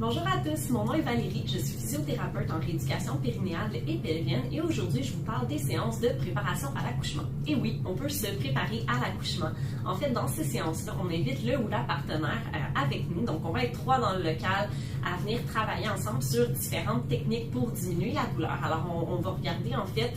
Bonjour à tous, mon nom est Valérie, je suis physiothérapeute en rééducation périnéale et pelvienne et aujourd'hui je vous parle des séances de préparation à l'accouchement. Et oui, on peut se préparer à l'accouchement. En fait, dans ces séances-là, on invite le ou la partenaire avec nous, donc on va être 3 dans le local à venir travailler ensemble sur différentes techniques pour diminuer la douleur. Alors on va regarder en fait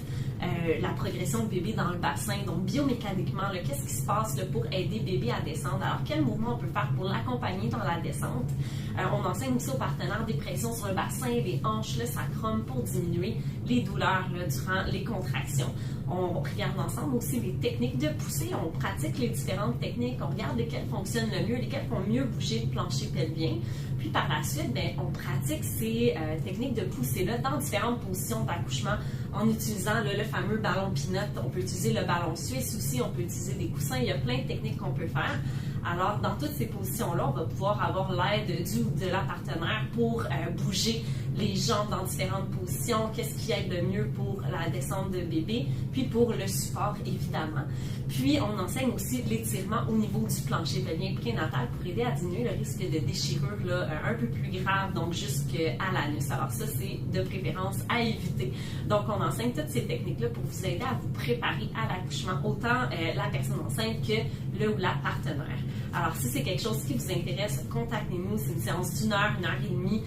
la progression de bébé dans le bassin, donc biomécaniquement, qu'est-ce qui se passe pour aider bébé à descendre. Alors quel mouvement on peut faire pour l'accompagner dans la descente. On enseigne aussi aux partenaires des pressions sur le bassin, les hanches, le sacrum pour diminuer les douleurs durant les contractions. On regarde ensemble aussi les techniques de poussée, on pratique les différentes techniques, on regarde lesquelles fonctionnent le mieux, lesquelles font mieux bouger le plancher pelvien. Puis par la suite, on pratique ces techniques de poussée-là dans différentes positions d'accouchement en utilisant le fameux ballon pinot. On peut utiliser le ballon suisse aussi, on peut utiliser des coussins, il y a plein de techniques qu'on peut faire. Alors, dans toutes ces positions-là, on va pouvoir avoir l'aide du ou de la partenaire pour bouger les jambes dans différentes positions, qu'est-ce qui aide le mieux pour la descente de bébé, puis pour le support, évidemment. Puis, on enseigne aussi l'étirement au niveau du plancher pelvien prénatal pour aider à diminuer le risque de déchirure un peu plus grave, donc jusqu'à l'anus. Alors ça, c'est de préférence à éviter. Donc, on enseigne toutes ces techniques-là pour vous aider à vous préparer à l'accouchement, autant la personne enceinte que le ou la partenaire. Alors, si c'est quelque chose qui vous intéresse, contactez-nous. C'est une séance d'1 heure, 1 heure et demie.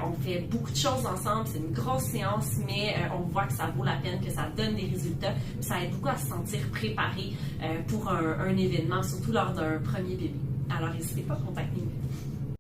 On fait beaucoup de choses ensemble. C'est une grosse séance, mais on voit que ça vaut la peine, que ça donne des résultats. Ça aide beaucoup à se sentir préparé pour un événement, surtout lors d'un premier bébé. Alors, n'hésitez pas à contacter-nous.